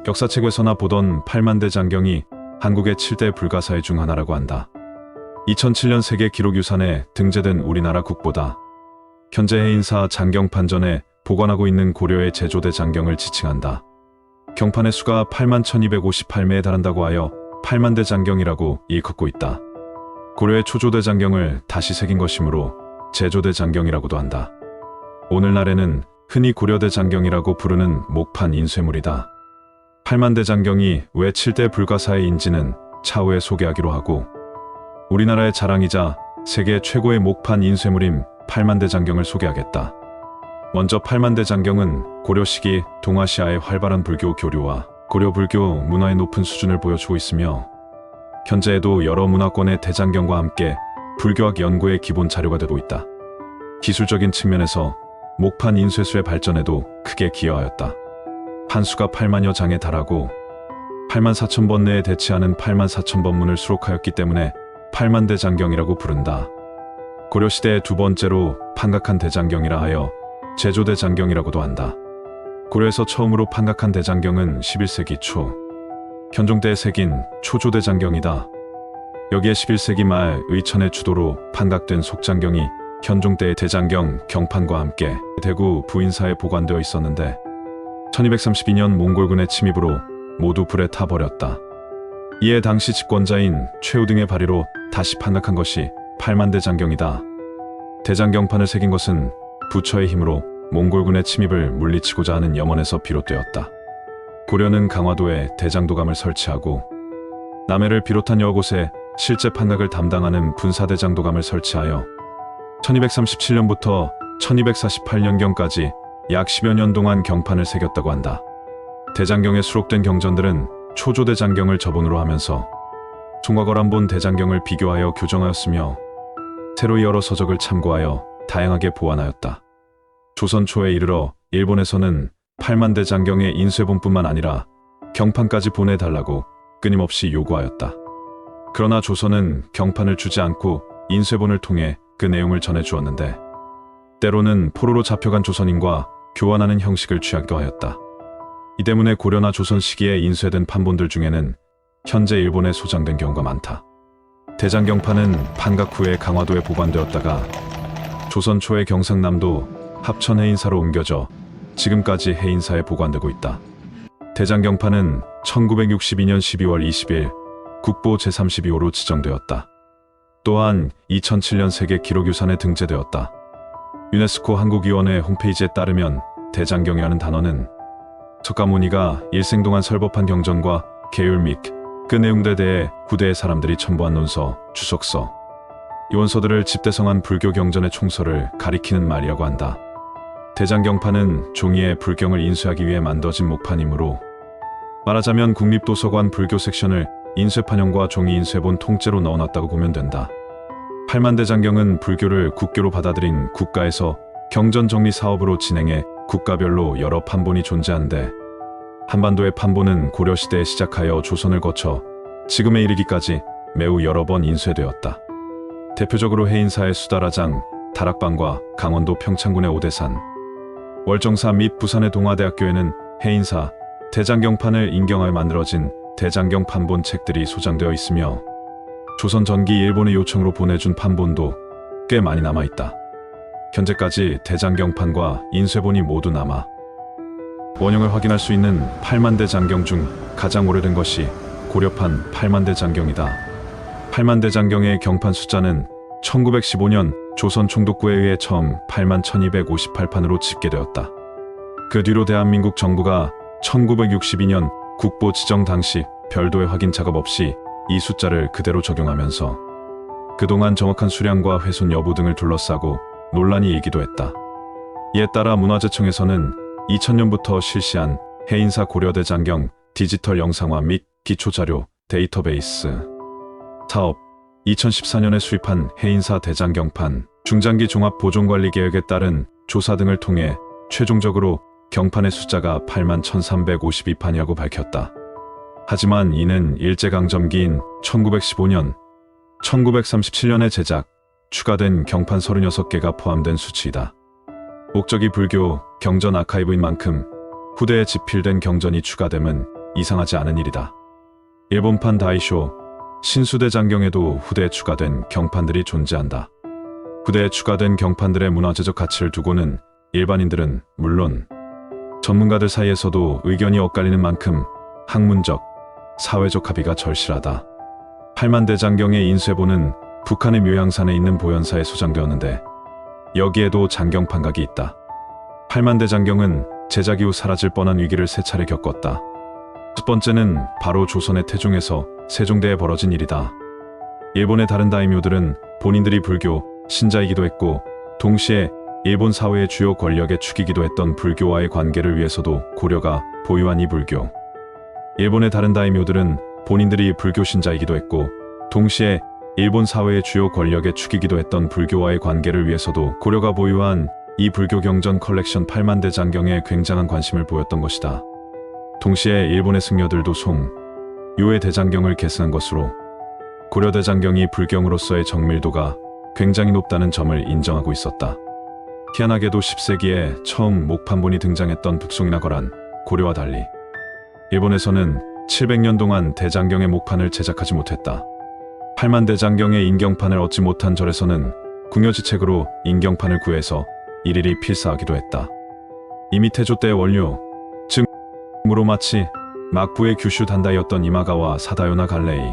역사책에서나 보던 8만대 장경이 한국의 7대 불가사의 중 하나라고 한다. 2007년 세계 기록유산에 등재된 우리나라 국보다 현재 해인사 장경판전에 보관하고 있는 고려의 제조대 장경을 지칭한다. 경판의 수가 81,258매에 달한다고 하여 8만대 장경이라고 일컫고 있다. 고려의 초조대 장경을 다시 새긴 것이므로 제조대 장경이라고도 한다. 오늘날에는 흔히 고려대 장경이라고 부르는 목판 인쇄물이다. 8만대 장경이 왜 7대 불가사의인지는 차후에 소개하기로 하고, 우리나라의 자랑이자 세계 최고의 목판 인쇄물인 8만대 장경을 소개하겠다. 먼저 8만대 장경은 고려 시기 동아시아의 활발한 불교 교류와 고려 불교 문화의 높은 수준을 보여주고 있으며, 현재에도 여러 문화권의 대장경과 함께 불교학 연구의 기본 자료가 되고 있다. 기술적인 측면에서 목판 인쇄수의 발전에도 크게 기여하였다. 판수가 8만여 장에 달하고 8만 4천 번 내에 대치하는 8만 4천 번문을 수록하였기 때문에 8만대 장경이라고 부른다. 고려시대의 두 번째로 판각한 대장경이라 하여 제조대 장경이라고도 한다. 고려에서 처음으로 판각한 대장경은 11세기 초 현종 때에 새긴 초조대 장경이다. 여기에 11세기 말 의천의 주도로 판각된 속장경이 현종 때의 대장경 경판과 함께 대구 부인사에 보관되어 있었는데 1232년 몽골군의 침입으로 모두 불에 타버렸다. 이에 당시 집권자인 최후 등의 발의로 다시 판각한 것이 8만대 장경이다. 대장경판을 새긴 것은 부처의 힘으로 몽골군의 침입을 물리치고자 하는 염원에서 비롯되었다. 고려는 강화도에 대장도감을 설치하고 남해를 비롯한 여러 곳에 실제 판각을 담당하는 분사대장도감을 설치하여 1237년부터 1248년경까지 약 10여 년 동안 경판을 새겼다고 한다. 대장경에 수록된 경전들은 초조대 장경을 저본으로 하면서 송과거란본 대장경을 비교하여 교정하였으며 새로 여러 서적을 참고하여 다양하게 보완하였다. 조선 초에 이르러 일본에서는 8만대 장경의 인쇄본뿐만 아니라 경판까지 보내달라고 끊임없이 요구하였다. 그러나 조선은 경판을 주지 않고 인쇄본을 통해 그 내용을 전해주었는데, 때로는 포로로 잡혀간 조선인과 교환하는 형식을 취하기도 하였다. 이 때문에 고려나 조선 시기에 인쇄된 판본들 중에는 현재 일본에 소장된 경우가 많다. 대장경판은 판각 후에 강화도에 보관되었다가 조선 초의 경상남도 합천 해인사로 옮겨져 지금까지 해인사에 보관되고 있다. 대장경판은 1962년 12월 20일 국보 제32호로 지정되었다. 또한 2007년 세계 기록유산에 등재되었다. 유네스코 한국위원회 홈페이지에 따르면 대장경이라는 단어는 석가모니가 일생 동안 설법한 경전과 계율 및 그 내용들에 대해 후대의 사람들이 첨부한 논서, 주석서, 이 원서들을 집대성한 불교 경전의 총서를 가리키는 말이라고 한다. 대장경판은 종이에 불경을 인쇄하기 위해 만들어진 목판이므로 말하자면 국립도서관 불교 섹션을 인쇄판형과 종이 인쇄본 통째로 넣어놨다고 보면 된다. 8만대 장경은 불교를 국교로 받아들인 국가에서 경전 정리 사업으로 진행해 국가별로 여러 판본이 존재하는데, 한반도의 판본은 고려시대에 시작하여 조선을 거쳐 지금에 이르기까지 매우 여러 번 인쇄되었다. 대표적으로 해인사의 수다라장, 다락방과 강원도 평창군의 오대산, 월정사 및 부산의 동아대학교에는 해인사, 대장경판을 인경하여 만들어진 대장경 판본 책들이 소장되어 있으며, 조선 전기 일본의 요청으로 보내준 판본도 꽤 많이 남아있다. 현재까지 대장경판과 인쇄본이 모두 남아 원형을 확인할 수 있는 8만대 장경 중 가장 오래된 것이 고려판 8만대 장경이다. 8만대 장경의 경판 숫자는 1915년 조선 총독부에 의해 처음 81,258판으로 집계되었다. 그 뒤로 대한민국 정부가 1962년 국보 지정 당시 별도의 확인 작업 없이 이 숫자를 그대로 적용하면서 그동안 정확한 수량과 훼손 여부 등을 둘러싸고 논란이 일기도 했다. 이에 따라 문화재청에서는 2000년부터 실시한 해인사 고려대 장경 디지털 영상화 및 기초자료 데이터베이스 사업, 2014년에 수립한 해인사 대장경판 중장기 종합 보존관리 계획에 따른 조사 등을 통해 최종적으로 경판의 숫자가 81,352판이라고 밝혔다. 하지만 이는 일제강점기인 1915년, 1937년에 제작, 추가된 경판 36개가 포함된 수치이다. 목적이 불교 경전 아카이브인 만큼 후대에 집필된 경전이 추가됨은 이상하지 않은 일이다. 일본판 다이쇼 신수대 장경에도 후대에 추가된 경판들이 존재한다. 후대에 추가된 경판들의 문화재적 가치를 두고는 일반인들은 물론 전문가들 사이에서도 의견이 엇갈리는 만큼 학문적, 사회적 합의가 절실하다. 팔만대장경의 인쇄본은 북한의 묘양산에 있는 보현사에 소장되었는데 여기에도 장경판각이 있다. 팔만대장경은 제작 이후 사라질 뻔한 위기를 세 차례 겪었다. 첫 번째는 바로 조선의 태종에서 세종대에 벌어진 일이다. 일본의 다른 다이묘들은 본인들이 불교 신자이기도 했고 동시에 일본 사회의 주요 권력의 축이기도 했던 불교와의 관계를 위해서도 고려가 보유한 이 불교. 일본의 다른 다이묘들은 본인들이 불교 신자이기도 했고 동시에 일본 사회의 주요 권력의 축이기도 했던 불교와의 관계를 위해서도 고려가 보유한 이 불교 경전 컬렉션 팔만대장경에 굉장한 관심을 보였던 것이다. 동시에 일본의 승려들도 요의 대장경을 계승한 것으로 고려대장경이 불경으로서의 정밀도가 굉장히 높다는 점을 인정하고 있었다. 희한하게도 10세기에 처음 목판본이 등장했던 북송이나 거란, 고려와 달리 일본에서는 700년 동안 대장경의 목판을 제작하지 못했다. 팔만대장경의 인경판을 얻지 못한 절에서는 궁여지책으로 인경판을 구해서 일일이 필사하기도 했다. 이미 태조 때의 원료, 즉 무로마치, 막부의 규슈 단다이였던 이마가와 사다요나 갈레이,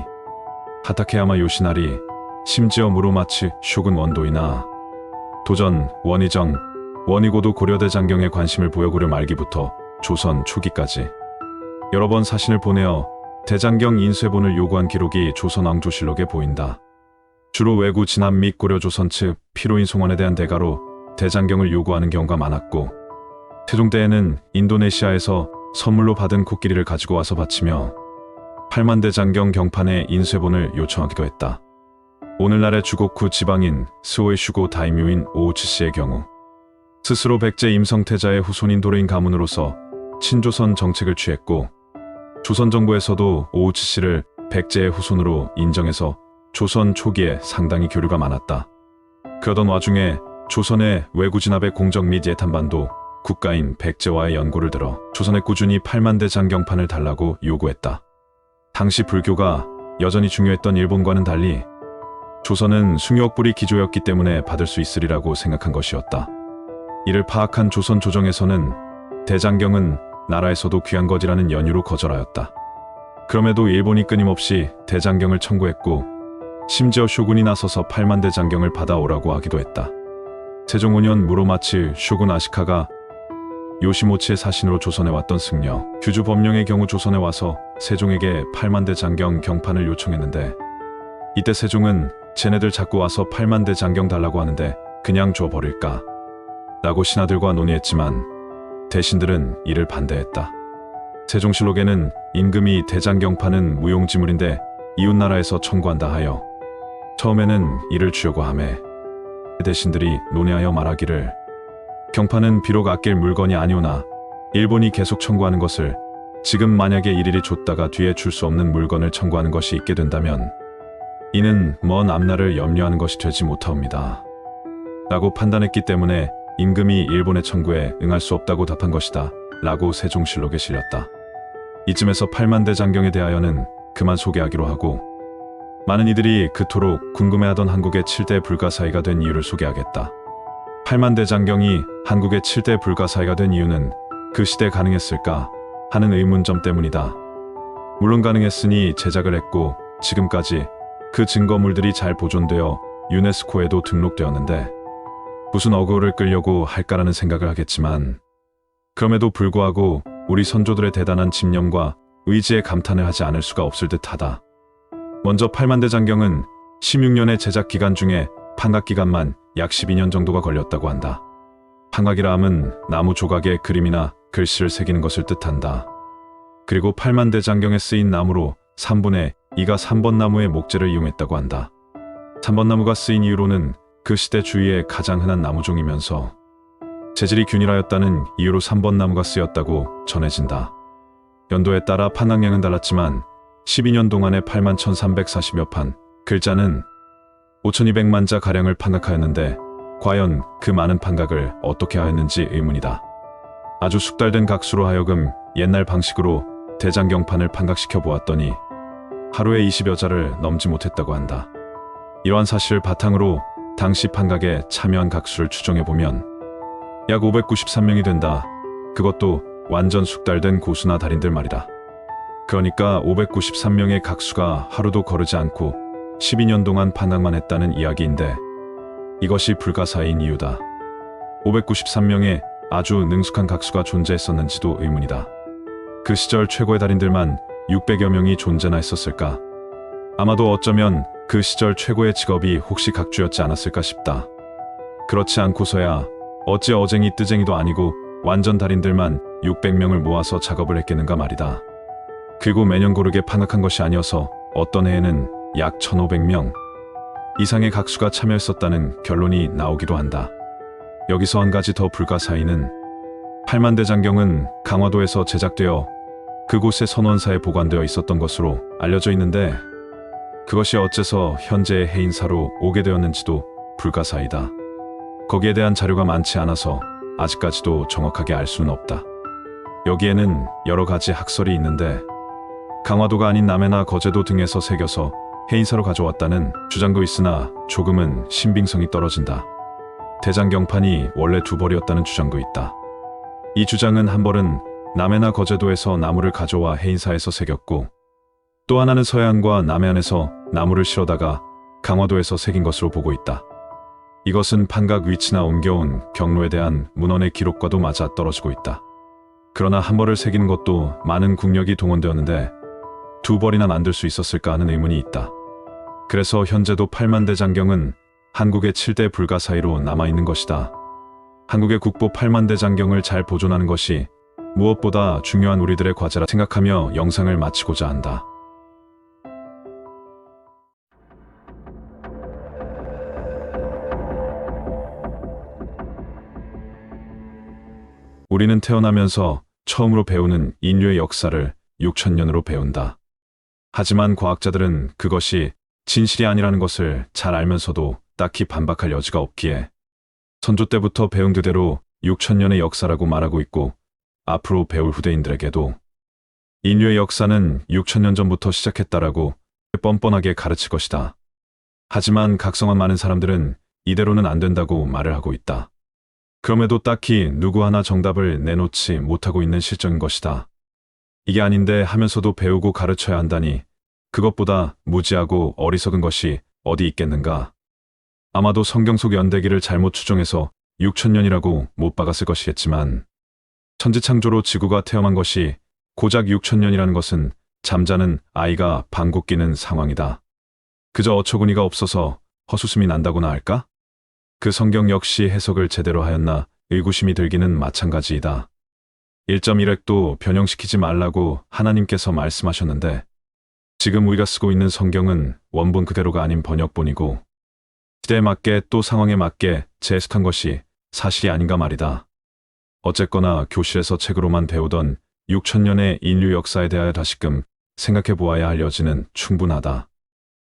하타케야마 요시나리, 심지어 무로마치 쇼군 원도이나 도전, 원희정, 원희고도 고려대장경에 관심을 보여 고려 말기부터 조선 초기까지 여러 번 사신을 보내어 대장경 인쇄본을 요구한 기록이 조선왕조실록에 보인다. 주로 외구 진압 및 고려 조선 측 피로인 송환에 대한 대가로 대장경을 요구하는 경우가 많았고 태종 때에는 인도네시아에서 선물로 받은 코끼리를 가지고 와서 바치며 팔만대장경 경판의 인쇄본을 요청하기도 했다. 오늘날의 주곡후 지방인 스오의 슈고 다이묘인 오우치 씨의 경우 스스로 백제 임성태자의 후손인 도레인 가문으로서 친조선 정책을 취했고 조선 정부에서도 오우치 씨를 백제의 후손으로 인정해서 조선 초기에 상당히 교류가 많았다. 그러던 와중에 조선의 외구 진압의 공적 및 예탄반도 국가인 백제와의 연고를 들어 조선에 꾸준히 팔만대장경판을 달라고 요구했다. 당시 불교가 여전히 중요했던 일본과는 달리 조선은 숭유억불이 기조였기 때문에 받을 수 있으리라고 생각한 것이었다. 이를 파악한 조선 조정에서는 대장경은 나라에서도 귀한 것이라는 연유로 거절하였다. 그럼에도 일본이 끊임없이 대장경을 청구했고 심지어 쇼군이 나서서 팔만대장경을 받아오라고 하기도 했다. 세종 5년 무로마치 쇼군 아시카가 요시모치의 사신으로 조선에 왔던 승려 규주 법령의 경우 조선에 와서 세종에게 팔만대장경 경판을 요청했는데 이때 세종은 쟤네들 자꾸 와서 팔만대장경 달라고 하는데 그냥 줘버릴까? 라고 신하들과 논의했지만 대신들은 이를 반대했다. 세종실록에는 임금이 대장경판은 무용지물인데 이웃나라에서 청구한다 하여 처음에는 이를 주려고 하매 대신들이 논의하여 말하기를 경판은 비록 아낄 물건이 아니오나 일본이 계속 청구하는 것을 지금 만약에 일일이 줬다가 뒤에 줄 수 없는 물건을 청구하는 것이 있게 된다면 이는 먼 앞날을 염려하는 것이 되지 못하옵니다. 라고 판단했기 때문에 임금이 일본의 청구에 응할 수 없다고 답한 것이다. 라고 세종실록에 실렸다. 이쯤에서 팔만대장경에 대하여는 그만 소개하기로 하고 많은 이들이 그토록 궁금해하던 한국의 7대 불가사의가 된 이유를 소개하겠다. 팔만대장경이 한국의 7대 불가사의가 된 이유는 그 시대 가능했을까 하는 의문점 때문이다. 물론 가능했으니 제작을 했고 지금까지 그 증거물들이 잘 보존되어 유네스코에도 등록되었는데 무슨 어그로를 끌려고 할까라는 생각을 하겠지만 그럼에도 불구하고 우리 선조들의 대단한 집념과 의지에 감탄을 하지 않을 수가 없을 듯하다. 먼저 팔만대장경은 16년의 제작 기간 중에 판각 기간만 약 12년 정도가 걸렸다고 한다. 판각이라 함은 나무 조각에 그림이나 글씨를 새기는 것을 뜻한다. 그리고 팔만대장경에 쓰인 나무로 3분의 2가 3번 나무의 목재를 이용했다고 한다. 3번 나무가 쓰인 이유로는 그 시대 주위에 가장 흔한 나무종이면서 재질이 균일하였다는 이유로 3번 나무가 쓰였다고 전해진다. 연도에 따라 판각량은 달랐지만 12년 동안에 81,340여 판, 글자는 5,200만 자 가량을 판각하였는데 과연 그 많은 판각을 어떻게 하였는지 의문이다. 아주 숙달된 각수로 하여금 옛날 방식으로 대장경판을 판각시켜 보았더니 하루에 20여 자를 넘지 못했다고 한다. 이러한 사실을 바탕으로 당시 판각에 참여한 각수를 추정해보면 약 593명이 된다. 그것도 완전 숙달된 고수나 달인들 말이다. 그러니까 593명의 각수가 하루도 거르지 않고 12년 동안 판각만 했다는 이야기인데 이것이 불가사의인 이유다. 593명의 아주 능숙한 각수가 존재했었는지도 의문이다. 그 시절 최고의 달인들만 600여 명이 존재나 했었을까? 아마도 어쩌면 그 시절 최고의 직업이 혹시 각주였지 않았을까 싶다. 그렇지 않고서야 어찌 어쟁이 뜨쟁이도 아니고 완전 달인들만 600명을 모아서 작업을 했겠는가 말이다. 그리고 매년 고르게 판각한 것이 아니어서 어떤 해에는 약 1500명 이상의 각수가 참여했었다는 결론이 나오기도 한다. 여기서 한 가지 더 불가사의는 팔만대장경은 강화도에서 제작되어 그곳의 선원사에 보관되어 있었던 것으로 알려져 있는데 그것이 어째서 현재의 해인사로 오게 되었는지도 불가사의다. 거기에 대한 자료가 많지 않아서 아직까지도 정확하게 알 수는 없다. 여기에는 여러 가지 학설이 있는데 강화도가 아닌 남해나 거제도 등에서 새겨서 해인사로 가져왔다는 주장도 있으나 조금은 신빙성이 떨어진다. 대장경판이 원래 두 벌이었다는 주장도 있다. 이 주장은 한 벌은 남해나 거제도에서 나무를 가져와 해인사에서 새겼고 또 하나는 서해안과 남해안에서 나무를 실어다가 강화도에서 새긴 것으로 보고 있다. 이것은 판각 위치나 옮겨온 경로에 대한 문헌의 기록과도 맞아 떨어지고 있다. 그러나 한 벌을 새기는 것도 많은 국력이 동원되었는데 두 벌이나 만들 수 있었을까 하는 의문이 있다. 그래서 현재도 팔만대장경은 한국의 7대 불가 사이로 남아있는 것이다. 한국의 국보 팔만대장경을 잘 보존하는 것이 무엇보다 중요한 우리들의 과제라 생각하며 영상을 마치고자 한다. 우리는 태어나면서 처음으로 배우는 인류의 역사를 6000년으로 배운다. 하지만 과학자들은 그것이 진실이 아니라는 것을 잘 알면서도 딱히 반박할 여지가 없기에 선조 때부터 배운 그대로 6000년의 역사라고 말하고 있고 앞으로 배울 후대인들에게도 인류의 역사는 6000년 전부터 시작했다라고 뻔뻔하게 가르칠 것이다. 하지만 각성한 많은 사람들은 이대로는 안 된다고 말을 하고 있다. 그럼에도 딱히 누구 하나 정답을 내놓지 못하고 있는 실정인 것이다. 이게 아닌데 하면서도 배우고 가르쳐야 한다니 그것보다 무지하고 어리석은 것이 어디 있겠는가. 아마도 성경 속 연대기를 잘못 추정해서 6000년이라고 못 박았을 것이겠지만 천지창조로 지구가 태어난 것이 고작 6000년이라는 것은 잠자는 아이가 방귀 뀌는 상황이다. 그저 어처구니가 없어서 헛웃음이 난다고나 할까? 그 성경 역시 해석을 제대로 하였나 의구심이 들기는 마찬가지이다. 1.1획도 변형시키지 말라고 하나님께서 말씀하셨는데 지금 우리가 쓰고 있는 성경은 원본 그대로가 아닌 번역본이고 시대에 맞게 또 상황에 맞게 재해석한 것이 사실이 아닌가 말이다. 어쨌거나 교실에서 책으로만 배우던 6000년의 인류 역사에 대하여 다시금 생각해 보아야 할 여지는 충분하다.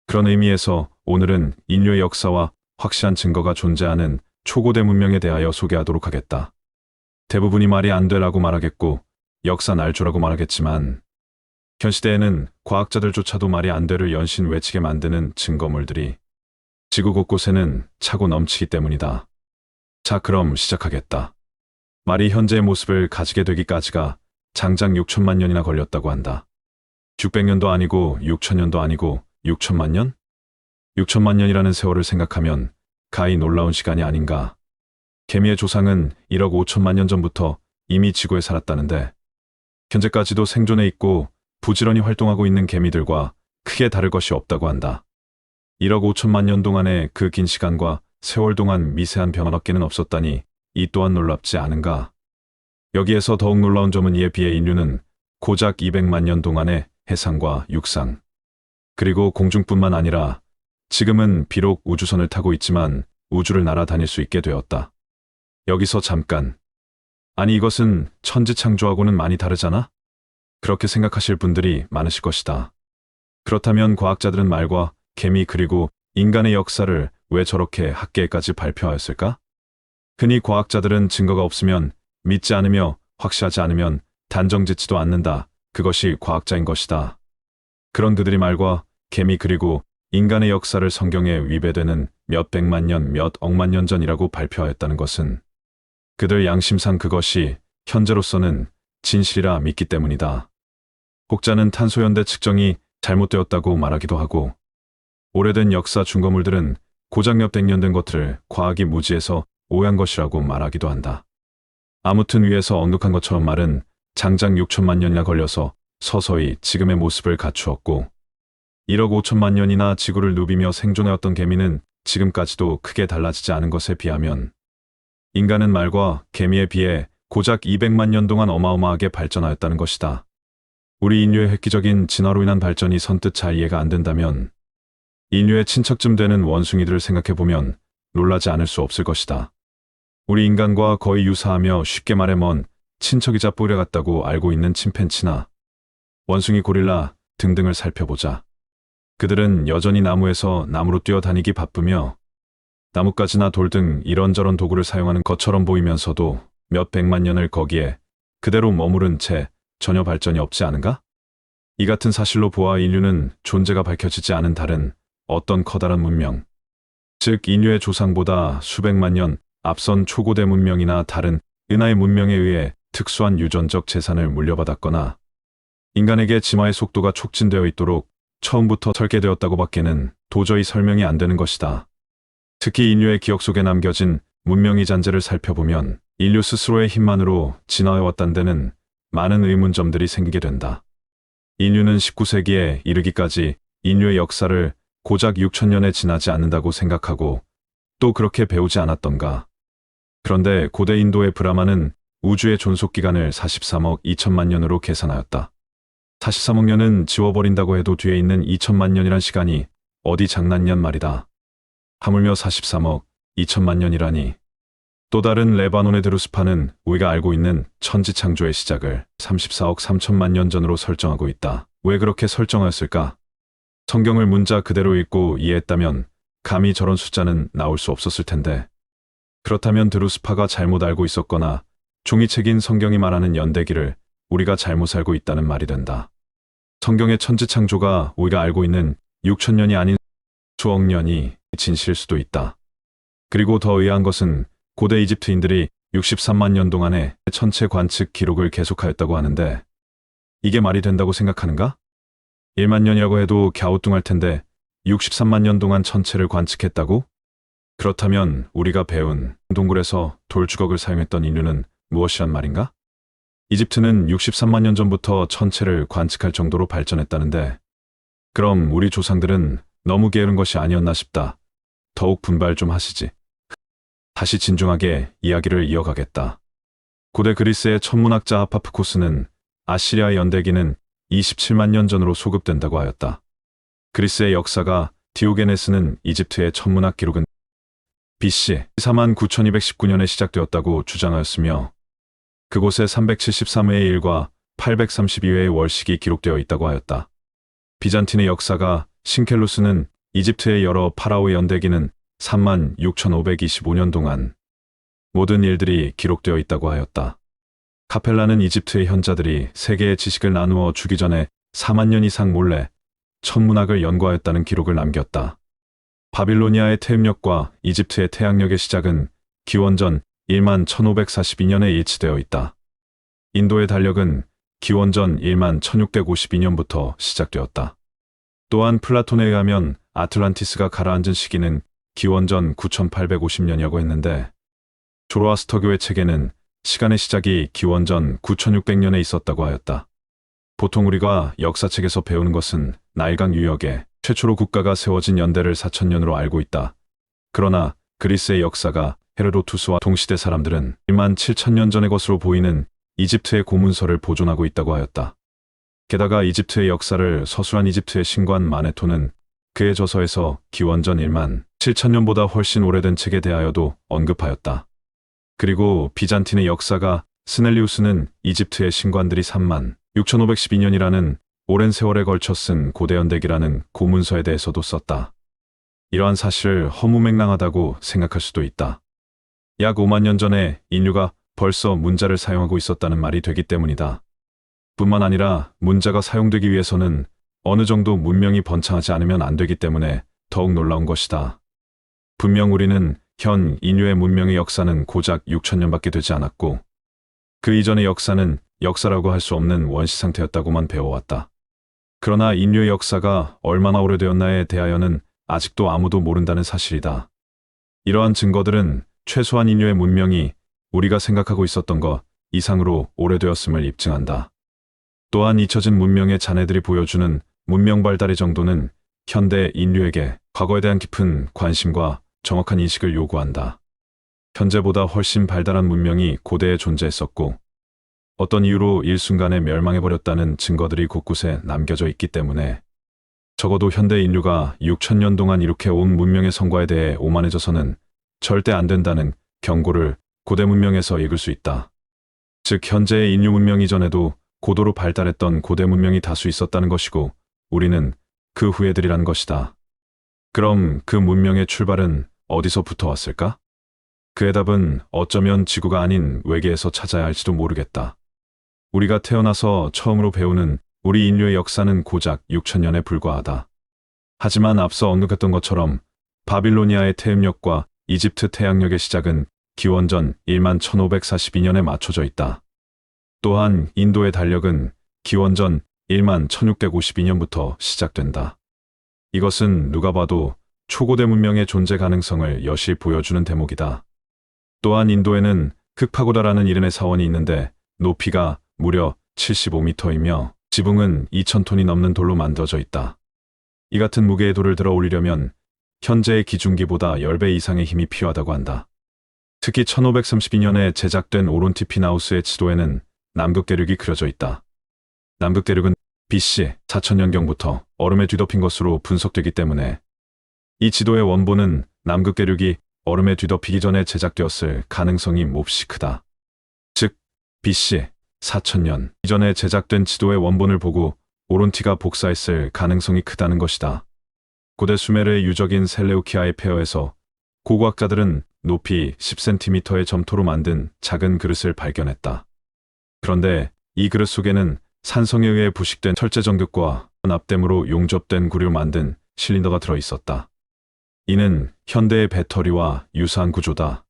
그런 의미에서 오늘은 인류의 역사와 확실한 증거가 존재하는 초고대 문명에 대하여 소개하도록 하겠다. 대부분이 말이 안 되라고 말하겠고 역사 날조라고 말하겠지만 현 시대에는 과학자들조차도 말이 안 되를 연신 외치게 만드는 증거물들이 지구 곳곳에는 차고 넘치기 때문이다. 자, 그럼 시작하겠다. 말이 현재의 모습을 가지게 되기까지가 장장 6천만 년이나 걸렸다고 한다. 600년도 아니고 6000년도 아니고 6천만 년? 6천만 년이라는 세월을 생각하면 가히 놀라운 시간이 아닌가. 개미의 조상은 1억 5천만 년 전부터 이미 지구에 살았다는데 현재까지도 생존해 있고 부지런히 활동하고 있는 개미들과 크게 다를 것이 없다고 한다. 1억 5천만 년 동안의 그 긴 시간과 세월 동안 미세한 변화밖에는 없었다니 이 또한 놀랍지 않은가. 여기에서 더욱 놀라운 점은 이에 비해 인류는 고작 200만 년 동안의 해상과 육상 그리고 공중뿐만 아니라 지금은 비록 우주선을 타고 있지만 우주를 날아다닐 수 있게 되었다. 여기서 잠깐. 아니 이것은 천지창조하고는 많이 다르잖아? 그렇게 생각하실 분들이 많으실 것이다. 그렇다면 과학자들은 말과 개미 그리고 인간의 역사를 왜 저렇게 학계에까지 발표하였을까? 흔히 과학자들은 증거가 없으면 믿지 않으며 확실하지 않으면 단정짓지도 않는다. 그것이 과학자인 것이다. 그런 그들이 말과 개미 그리고 인간의 역사를 성경에 위배되는 몇 백만 년, 몇 억만 년 전이라고 발표하였다는 것은 그들 양심상 그것이 현재로서는 진실이라 믿기 때문이다. 혹자는 탄소연대 측정이 잘못되었다고 말하기도 하고, 오래된 역사 증거물들은 고작 몇백 년 된 것들을 과학이 무지해서 오해한 것이라고 말하기도 한다. 아무튼 위에서 언급한 것처럼 말은 장작 6천만 년이나 걸려서 서서히 지금의 모습을 갖추었고, 1억 5천만 년이나 지구를 누비며 생존해왔던 개미는 지금까지도 크게 달라지지 않은 것에 비하면 인간은 말과 개미에 비해 고작 200만 년 동안 어마어마하게 발전하였다는 것이다. 우리 인류의 획기적인 진화로 인한 발전이 선뜻 잘 이해가 안 된다면 인류의 친척쯤 되는 원숭이들을 생각해보면 놀라지 않을 수 없을 것이다. 우리 인간과 거의 유사하며 쉽게 말해 먼 친척이자 뿌리 같다고 알고 있는 침팬치나 원숭이 고릴라 등등을 살펴보자. 그들은 여전히 나무에서 나무로 뛰어다니기 바쁘며 나뭇가지나 돌 등 이런저런 도구를 사용하는 것처럼 보이면서도 몇 백만 년을 거기에 그대로 머무른 채 전혀 발전이 없지 않은가? 이 같은 사실로 보아 인류는 존재가 밝혀지지 않은 다른 어떤 커다란 문명, 즉 인류의 조상보다 수백만 년 앞선 초고대 문명이나 다른 은하의 문명에 의해 특수한 유전적 재산을 물려받았거나 인간에게 진화의 속도가 촉진되어 있도록 처음부터 설계되었다고 밖에는 도저히 설명이 안 되는 것이다. 특히 인류의 기억 속에 남겨진 문명의 잔재를 살펴보면 인류 스스로의 힘만으로 진화해왔다는 데는 많은 의문점들이 생기게 된다. 인류는 19세기에 이르기까지 인류의 역사를 고작 6천년에 지나지 않는다고 생각하고 또 그렇게 배우지 않았던가. 그런데 고대 인도의 브라마는 우주의 존속기간을 43억 2천만 년으로 계산하였다. 43억 년은 지워버린다고 해도 뒤에 있는 2천만 년이란 시간이 어디 장난냔 말이다. 하물며 43억 2천만 년이라니. 또 다른 레바논의 드루스파는 우리가 알고 있는 천지창조의 시작을 34억 3천만 년 전으로 설정하고 있다. 왜 그렇게 설정하였을까? 성경을 문자 그대로 읽고 이해했다면 감히 저런 숫자는 나올 수 없었을 텐데. 그렇다면 드루스파가 잘못 알고 있었거나 종이책인 성경이 말하는 연대기를 우리가 잘못 알고 있다는 말이 된다. 성경의 천지창조가 우리가 알고 있는 6천년이 아닌 수억 년이 진실일 수도 있다. 그리고 더 의아한 것은 고대 이집트인들이 63만 년 동안의 천체 관측 기록을 계속하였다고 하는데 이게 말이 된다고 생각하는가? 1만 년이라고 해도 갸우뚱할 텐데 63만 년 동안 천체를 관측했다고? 그렇다면 우리가 배운 동굴에서 돌주걱을 사용했던 인류는 무엇이란 말인가? 이집트는 63만 년 전부터 천체를 관측할 정도로 발전했다는데 그럼 우리 조상들은 너무 게으른 것이 아니었나 싶다. 더욱 분발 좀 하시지. 다시 진중하게 이야기를 이어가겠다. 고대 그리스의 천문학자 하파프코스는 아시리아의 연대기는 27만 년 전으로 소급된다고 하였다. 그리스의 역사가 디오게네스는 이집트의 천문학 기록은 BC 49,219년에 시작되었다고 주장하였으며 그곳에 373회의 일과 832회의 월식이 기록되어 있다고 하였다. 비잔틴의 역사가 신켈루스는 이집트의 여러 파라오의 연대기는 36,525년 동안 모든 일들이 기록되어 있다고 하였다. 카펠라는 이집트의 현자들이 세계의 지식을 나누어 주기 전에 4만 년 이상 몰래 천문학을 연구하였다는 기록을 남겼다. 바빌로니아의 태음력과 이집트의 태양력의 시작은 기원전 1만 1542년에 일치되어 있다. 인도의 달력은 기원전 1만 1652년부터 시작되었다. 또한 플라톤에 의하면 아틀란티스가 가라앉은 시기는 기원전 9850년이라고 했는데 조로아스터교의 책에는 시간의 시작이 기원전 9600년에 있었다고 하였다. 보통 우리가 역사책에서 배우는 것은 나일강 유역에 최초로 국가가 세워진 연대를 4000년으로 알고 있다. 그러나 그리스의 역사가 헤로도투스와 동시대 사람들은 1만 7000년 전의 것으로 보이는 이집트의 고문서를 보존하고 있다고 하였다. 게다가 이집트의 역사를 서술한 이집트의 신관 마네토는 그의 저서에서 기원전 1만 7000년보다 훨씬 오래된 책에 대하여도 언급하였다. 그리고 비잔틴의 역사가 스넬리우스는 이집트의 신관들이 3만 6512년이라는 오랜 세월에 걸쳐 쓴 고대연대기라는 고문서에 대해서도 썼다. 이러한 사실을 허무맹랑하다고 생각할 수도 있다. 약 5만 년 전에 인류가 벌써 문자를 사용하고 있었다는 말이 되기 때문이다. 뿐만 아니라 문자가 사용되기 위해서는 어느 정도 문명이 번창하지 않으면 안 되기 때문에 더욱 놀라운 것이다. 분명 우리는 현 인류의 문명의 역사는 고작 6천년밖에 되지 않았고 그 이전의 역사는 역사라고 할 수 없는 원시 상태였다고만 배워왔다. 그러나 인류의 역사가 얼마나 오래되었나에 대하여는 아직도 아무도 모른다는 사실이다. 이러한 증거들은 최소한 인류의 문명이 우리가 생각하고 있었던 것 이상으로 오래되었음을 입증한다. 또한 잊혀진 문명의 잔해들이 보여주는 문명 발달의 정도는 현대 인류에게 과거에 대한 깊은 관심과 정확한 인식을 요구한다. 현재보다 훨씬 발달한 문명이 고대에 존재했었고 어떤 이유로 일순간에 멸망해버렸다는 증거들이 곳곳에 남겨져 있기 때문에 적어도 현대 인류가 6천년 동안 이렇게 온 문명의 성과에 대해 오만해져서는 절대 안 된다는 경고를 고대 문명에서 읽을 수 있다. 즉 현재의 인류 문명 이전에도 고도로 발달했던 고대 문명이 다수 있었다는 것이고 우리는 그 후예들이란 것이다. 그럼 그 문명의 출발은 어디서부터 왔을까? 그의 답은 어쩌면 지구가 아닌 외계에서 찾아야 할지도 모르겠다. 우리가 태어나서 처음으로 배우는 우리 인류의 역사는 고작 6천년에 불과하다. 하지만 앞서 언급했던 것처럼 바빌로니아의 태음력과 이집트 태양력의 시작은 기원전 1만 1542년에 맞춰져 있다. 또한 인도의 달력은 기원전 1만 1652년부터 시작된다. 이것은 누가 봐도 초고대 문명의 존재 가능성을 여실 보여주는 대목이다. 또한 인도에는 흑파고다라는 이름의 사원이 있는데 높이가 무려 75m이며 지붕은 2000톤이 넘는 돌로 만들어져 있다. 이 같은 무게의 돌을 들어 올리려면 현재의 기중기보다 10배 이상의 힘이 필요하다고 한다. 특히 1532년에 제작된 오론티피나우스의 지도에는 남극대륙이 그려져 있다. 남극대륙은 BC 4000년경부터 얼음에 뒤덮인 것으로 분석되기 때문에 이 지도의 원본은 남극대륙이 얼음에 뒤덮이기 전에 제작되었을 가능성이 몹시 크다. 즉 BC 4000년 이전에 제작된 지도의 원본을 보고 오론티가 복사했을 가능성이 크다는 것이다. 고대 수메르의 유적인 셀레우키아의 폐허에서 고고학자들은 높이 10cm의 점토로 만든 작은 그릇을 발견했다. 그런데 이 그릇 속에는 산성에 의해 부식된 철제 정극과 납땜으로 용접된 구리로 만든 실린더가 들어있었다. 이는 현대의 배터리와 유사한 구조다.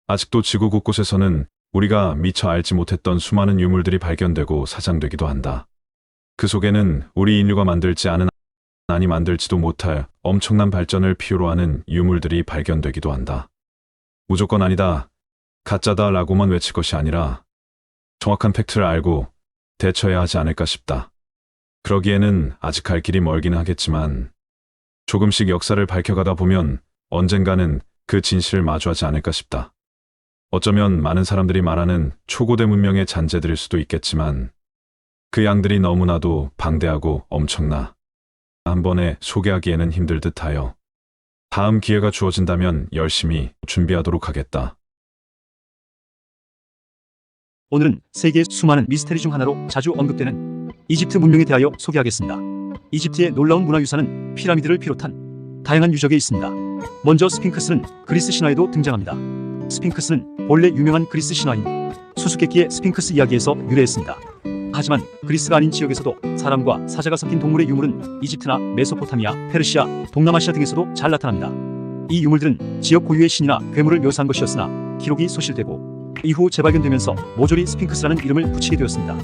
아직도 지구 곳곳에서는 우리가 미처 알지 못했던 수많은 유물들이 발견되고 사장되기도 한다. 그 속에는 우리 인류가 만들지 않은 아니 만들지도 못할 엄청난 발전을 필요로 하는 유물들이 발견되기도 한다. 무조건 아니다, 가짜다 라고만 외칠 것이 아니라 정확한 팩트를 알고 대처해야 하지 않을까 싶다. 그러기에는 아직 갈 길이 멀기는 하겠지만 조금씩 역사를 밝혀가다 보면 언젠가는 그 진실을 마주하지 않을까 싶다. 어쩌면 많은 사람들이 말하는 초고대 문명의 잔재들일 수도 있겠지만 그 양들이 너무나도 방대하고 엄청나 한 번에 소개하기에는 힘들 듯하여 다음 기회가 주어진다면 열심히 준비하도록 하겠다. 오늘은 세계의 수많은 미스테리 중 하나로 자주 언급되는 이집트 문명에 대하여 소개하겠습니다. 이집트의 놀라운 문화유산은 피라미드를 비롯한 다양한 유적에 있습니다. 먼저 스핑크스는 그리스 신화에도 등장합니다. 스핑크스는 본래 유명한 그리스 신화인 수수께끼의 스핑크스 이야기에서 유래했습니다. 하지만 그리스가 아닌 지역에서도 사람과 사자가 섞인 동물의 유물은 이집트나 메소포타미아, 페르시아, 동남아시아 등에서도 잘 나타납니다. 이 유물들은 지역 고유의 신이나 괴물을 묘사한 것이었으나 기록이 소실되고 이후 재발견되면서 모조리 스핑크스라는 이름을 붙이게 되었습니다.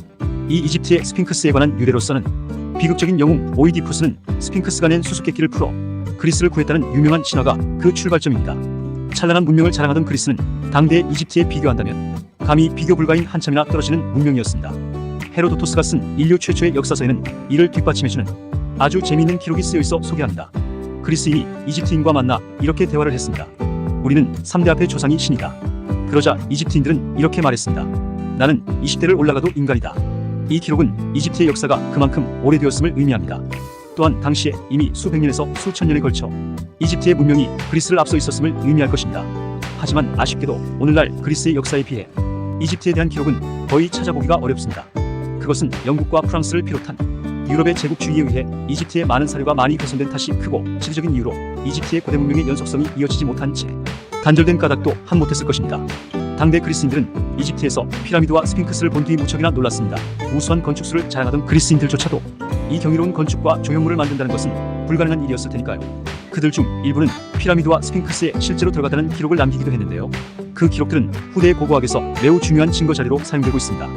이 이집트의 스핑크스에 관한 유래로서는 비극적인 영웅 오이디푸스는 스핑크스가 낸 수수께끼를 풀어 그리스를 구했다는 유명한 신화가 그 출발점입니다. 찬란한 문명을 자랑하던 그리스는 당대의 이집트에 비교한다면 감히 비교 불가인 한참이나 떨어지는 문명이었습니다. 헤로도토스가 쓴 인류 최초의 역사서에는 이를 뒷받침해주는 아주 재미있는 기록이 쓰여있어 소개합니다. 그리스인이 이집트인과 만나 이렇게 대화를 했습니다. 우리는 3대 앞의 조상이 신이다. 그러자 이집트인들은 이렇게 말했습니다. 나는 20대를 올라가도 인간이다. 이 기록은 이집트의 역사가 그만큼 오래되었음을 의미합니다. 또한 당시에 이미 수백 년에서 수천 년에 걸쳐 이집트의 문명이 그리스를 앞서 있었음을 의미할 것입니다. 하지만 아쉽게도 오늘날 그리스의 역사에 비해 이집트에 대한 기록은 거의 찾아보기가 어렵습니다. 그것은 영국과 프랑스를 비롯한 유럽의 제국주의에 의해 이집트의 많은 사료가 많이 훼손된 탓이 크고 지리적인 이유로 이집트의 고대 문명의 연속성이 이어지지 못한 채 단절된 까닭도 한 못했을 것입니다. 당대 그리스인들은 이집트에서 피라미드와 스핑크스를 본 뒤 무척이나 놀랐습니다. 우수한 건축술을 자랑하던 그리스인들조차도 이 경이로운 건축과 조형물을 만든다는 것은 불가능한 일이었을 테니까요. 그들 중 일부는 피라미드와 스핑크스에 실제로 들어갔다는 기록을 남기기도 했는데요. 그 기록들은 후대의 고고학에서 매우 중요한 증거 자료로 사용되고 있습니다.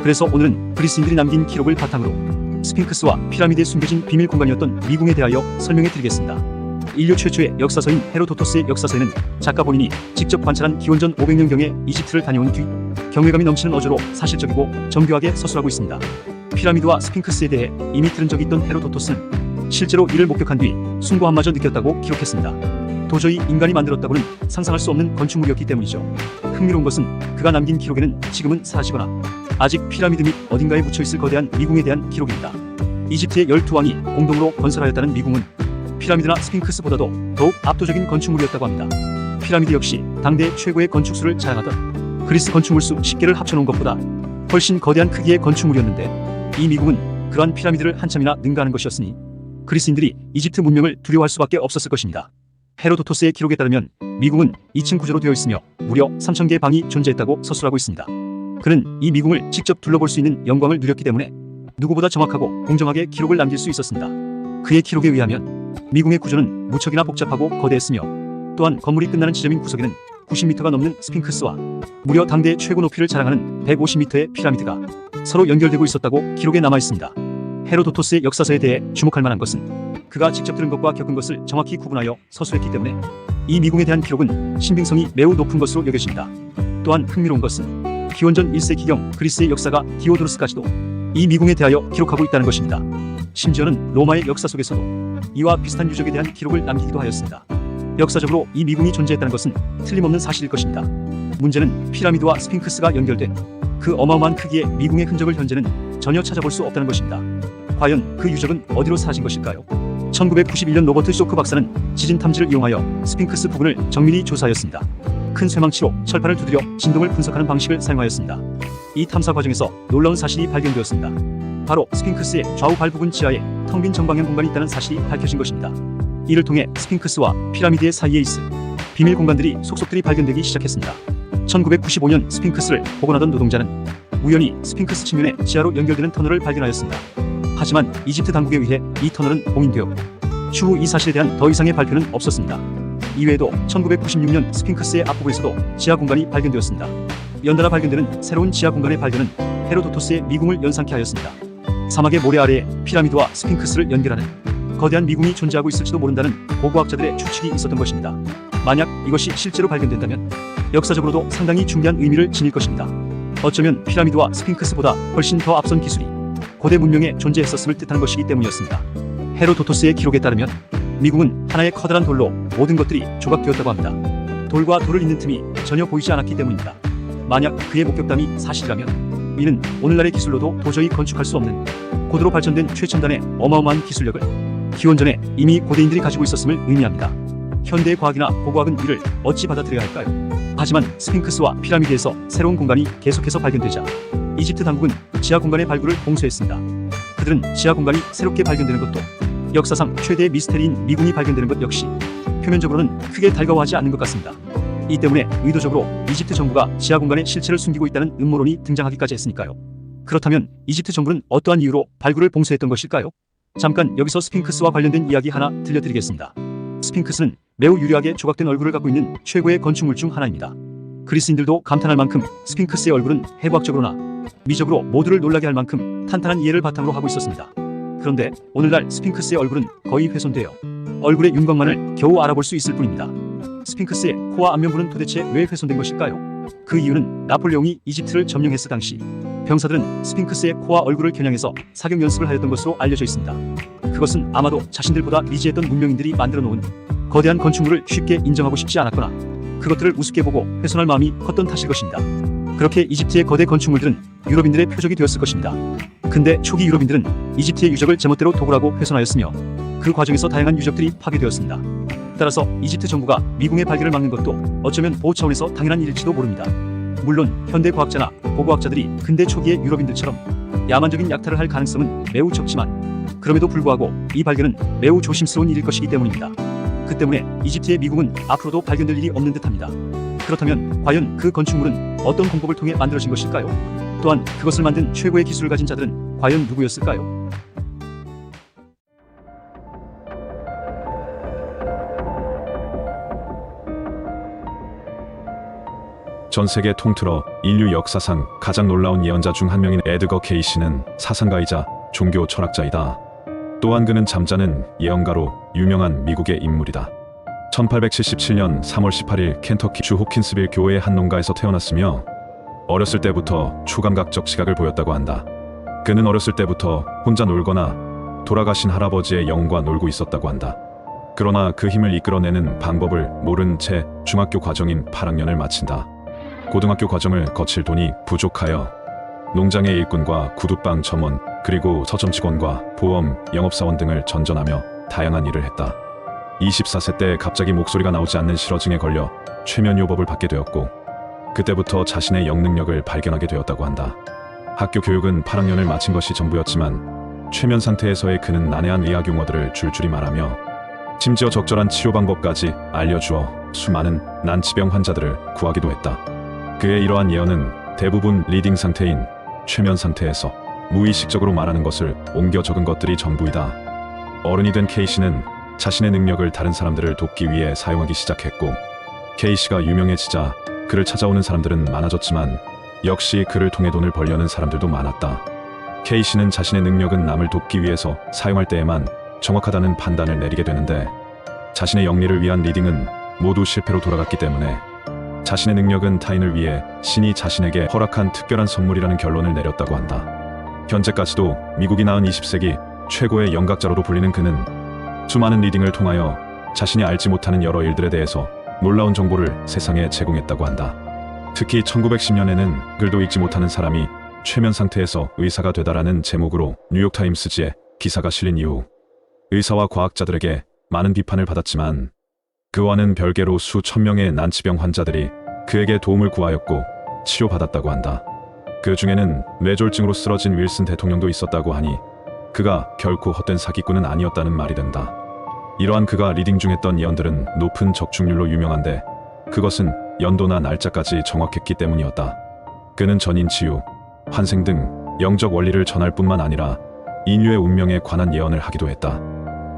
그래서 오늘은 그리스인들이 남긴 기록을 바탕으로 스핑크스와 피라미드에 숨겨진 비밀 공간이었던 미궁에 대하여 설명해 드리겠습니다. 인류 최초의 역사서인 헤로도토스의 역사서에는 작가 본인이 직접 관찰한 기원전 500년경에 이집트를 다녀온 뒤 경외감이 넘치는 어조로 사실적이고 정교하게 서술하고 있습니다. 피라미드와 스핑크스에 대해 이미 들은 적이 있던 헤로도토스는 실제로 이를 목격한 뒤 숭고함마저 느꼈다고 기록했습니다. 도저히 인간이 만들었다고는 상상할 수 없는 건축물이었기 때문이죠. 흥미로운 것은 그가 남긴 기록에는 지금은 사라지거나 아직 피라미드 밑 어딘가에 묻혀있을 거대한 미궁에 대한 기록입니다. 이집트의 12왕이 공동으로 건설하였다는 미궁은 피라미드나 스핑크스보다도 더욱 압도적인 건축물이었다고 합니다. 피라미드 역시 당대 최고의 건축수를 자랑하던 그리스 건축물 수 10개를 합쳐놓은 것보다 훨씬 거대한 크기의 건축물이었는데 이 미궁은 그러한 피라미드를 한참이나 능가하는 것이었으니 그리스인들이 이집트 문명을 두려워할 수밖에 없었을 것입니다. 헤로도토스의 기록에 따르면 미궁은 2층 구조로 되어 있으며 무려 3,000개의 방이 존재했다고 서술하고 있습니다. 그는 이 미궁을 직접 둘러볼 수 있는 영광을 누렸기 때문에 누구보다 정확하고 공정하게 기록을 남길 수 있었습니다. 그의 기록에 의하면 미궁의 구조는 무척이나 복잡하고 거대했으며 또한 건물이 끝나는 지점인 구석에는 90m가 넘는 스핑크스와 무려 당대의 최고 높이를 자랑하는 150m의 피라미드가 서로 연결되고 있었다고 기록에 남아 있습니다. 헤로도토스의 역사서에 대해 주목할 만한 것은 그가 직접 들은 것과 겪은 것을 정확히 구분하여 서술했기 때문에 이 미궁에 대한 기록은 신빙성이 매우 높은 것으로 여겨집니다. 또한 흥미로운 것은 기원전 1세기경 그리스의 역사가 디오도르스까지도 이 미궁에 대하여 기록하고 있다는 것입니다. 심지어는 로마의 역사 속에서도 이와 비슷한 유적에 대한 기록을 남기기도 하였습니다. 역사적으로 이 미궁이 존재했다는 것은 틀림없는 사실일 것입니다. 문제는 피라미드와 스핑크스가 연결된 그 어마어마한 크기의 미궁의 흔적을 현재는 전혀 찾아볼 수 없다는 것입니다. 과연 그 유적은 어디로 사라진 것일까요? 1991년 로버트 쇼크 박사는 지진 탐지를 이용하여 스핑크스 부근을 정밀히 조사하였습니다. 큰 쇠망치로 철판을 두드려 진동을 분석하는 방식을 사용하였습니다. 이 탐사 과정에서 놀라운 사실이 발견되었습니다. 바로 스핑크스의 좌우 발 부근 지하에 텅 빈 정방향 공간이 있다는 사실이 밝혀진 것입니다. 이를 통해 스핑크스와 피라미드의 사이에 있을 비밀 공간들이 속속들이 발견되기 시작했습니다. 1995년 스핑크스를 복원하던 노동자는 우연히 스핑크스 측면에 지하로 연결되는 터널을 발견하였습니다. 하지만 이집트 당국에 의해 이 터널은 봉인되었고 추후 이 사실에 대한 더 이상의 발표는 없었습니다. 이외에도 1996년 스핑크스의 앞부분에서도 지하 공간이 발견되었습니다. 연달아 발견되는 새로운 지하 공간의 발견은 헤로도토스의 미궁을 연상케 하였습니다. 사막의 모래 아래에 피라미드와 스핑크스를 연결하는 거대한 미궁이 존재하고 있을지도 모른다는 고고학자들의 추측이 있었던 것입니다. 만약 이것이 실제로 발견된다면 역사적으로도 상당히 중대한 의미를 지닐 것입니다. 어쩌면 피라미드와 스핑크스보다 훨씬 더 앞선 기술이 고대 문명에 존재했었음을 뜻하는 것이기 때문이었습니다. 헤로도토스의 기록에 따르면 미궁은 하나의 커다란 돌로 모든 것들이 조각되었다고 합니다. 돌과 돌을 잇는 틈이 전혀 보이지 않았기 때문입니다. 만약 그의 목격담이 사실이라면 이는 오늘날의 기술로도 도저히 건축할 수 없는 고도로 발전된 최첨단의 어마어마한 기술력을 기원전에 이미 고대인들이 가지고 있었음을 의미합니다. 현대의 과학이나 고고학은 이를 어찌 받아들여야 할까요? 하지만 스핑크스와 피라미드에서 새로운 공간이 계속해서 발견되자 이집트 당국은 지하 공간의 발굴을 봉쇄했습니다. 그들은 지하 공간이 새롭게 발견되는 것도 역사상 최대의 미스테리인 미궁이 발견되는 것 역시 표면적으로는 크게 달가워하지 않는 것 같습니다. 이 때문에 의도적으로 이집트 정부가 지하 공간에 실체를 숨기고 있다는 음모론이 등장하기까지 했으니까요. 그렇다면 이집트 정부는 어떠한 이유로 발굴을 봉쇄했던 것일까요? 잠깐 여기서 스핑크스와 관련된 이야기 하나 들려드리겠습니다. 스핑크스는 매우 유려하게 조각된 얼굴을 갖고 있는 최고의 건축물 중 하나입니다. 그리스인들도 감탄할 만큼 스핑크스의 얼굴은 해부학적으로나 미적으로 모두를 놀라게 할 만큼 탄탄한 이해를 바탕으로 하고 있었습니다. 그런데 오늘날 스핑크스의 얼굴은 거의 훼손되어 얼굴의 윤곽만을 겨우 알아볼 수 있을 뿐입니다. 스핑크스의 코와 안면부는 도대체 왜 훼손된 것일까요? 그 이유는 나폴레옹이 이집트를 점령했을 당시 병사들은 스핑크스의 코와 얼굴을 겨냥해서 사격 연습을 하였던 것으로 알려져 있습니다. 그것은 아마도 자신들보다 미지했던 문명인들이 만들어 놓은 거대한 건축물을 쉽게 인정하고 싶지 않았거나 그것들을 우습게 보고 훼손할 마음이 컸던 탓일 것입니다. 그렇게 이집트의 거대 건축물들은 유럽인들의 표적이 되었을 것입니다. 근데 초기 유럽인들은 이집트의 유적을 제멋대로 도굴하고 훼손하였으며 그 과정에서 다양한 유적들이 파괴되었습니다. 따라서 이집트 정부가 미궁의 발견을 막는 것도 어쩌면 보호 차원에서 당연한 일일지도 모릅니다. 물론 현대 과학자나 고고학자들이 근대 초기의 유럽인들처럼 야만적인 약탈을 할 가능성은 매우 적지만 그럼에도 불구하고 이 발견은 매우 조심스러운 일일 것이기 때문입니다. 그 때문에 이집트의 미궁은 앞으로도 발견될 일이 없는 듯합니다. 그렇다면 과연 그 건축물은 어떤 공법을 통해 만들어진 것일까요? 또한 그것을 만든 최고의 기술을 가진 자들은 과연 누구였을까요? 전 세계 통틀어 인류 역사상 가장 놀라운 예언자 중 한 명인 에드거 케이시는 사상가이자 종교 철학자이다. 또한 그는 잠자는 예언가로 유명한 미국의 인물이다. 1877년 3월 18일 켄터키 주 호킨스빌 교회의 한 농가에서 태어났으며 어렸을 때부터 초감각적 시각을 보였다고 한다. 그는 어렸을 때부터 혼자 놀거나 돌아가신 할아버지의 영혼과 놀고 있었다고 한다. 그러나 그 힘을 이끌어내는 방법을 모른 채 중학교 과정인 8학년을 마친다. 고등학교 과정을 거칠 돈이 부족하여 농장의 일꾼과 구두방 점원, 그리고 서점 직원과 보험, 영업사원 등을 전전하며 다양한 일을 했다. 24세 때 갑자기 목소리가 나오지 않는 실어증에 걸려 최면요법을 받게 되었고 그때부터 자신의 영능력을 발견하게 되었다고 한다. 학교 교육은 8학년을 마친 것이 전부였지만 최면 상태에서의 그는 난해한 의학 용어들을 줄줄이 말하며 심지어 적절한 치료 방법까지 알려주어 수많은 난치병 환자들을 구하기도 했다. 그의 이러한 예언은 대부분 리딩 상태인 최면 상태에서 무의식적으로 말하는 것을 옮겨 적은 것들이 전부이다. 어른이 된 케이시는 자신의 능력을 다른 사람들을 돕기 위해 사용하기 시작했고 케이시가 유명해지자 그를 찾아오는 사람들은 많아졌지만 역시 그를 통해 돈을 벌려는 사람들도 많았다. 케이시는 자신의 능력은 남을 돕기 위해서 사용할 때에만 정확하다는 판단을 내리게 되는데 자신의 영리를 위한 리딩은 모두 실패로 돌아갔기 때문에 자신의 능력은 타인을 위해 신이 자신에게 허락한 특별한 선물이라는 결론을 내렸다고 한다. 현재까지도 미국이 낳은 20세기 최고의 영각자로도 불리는 그는 수많은 리딩을 통하여 자신이 알지 못하는 여러 일들에 대해서 놀라운 정보를 세상에 제공했다고 한다. 특히 1910년에는 글도 읽지 못하는 사람이 최면 상태에서 의사가 되다라는 제목으로 뉴욕타임스지에 기사가 실린 이후 의사와 과학자들에게 많은 비판을 받았지만 그와는 별개로 수천 명의 난치병 환자들이 그에게 도움을 구하였고 치료받았다고 한다. 그 중에는 뇌졸중으로 쓰러진 윌슨 대통령도 있었다고 하니 그가 결코 헛된 사기꾼은 아니었다는 말이 된다. 이러한 그가 리딩 중 했던 예언들은 높은 적중률로 유명한데 그것은 연도나 날짜까지 정확했기 때문이었다. 그는 전인치유, 환생 등 영적 원리를 전할 뿐만 아니라 인류의 운명에 관한 예언을 하기도 했다.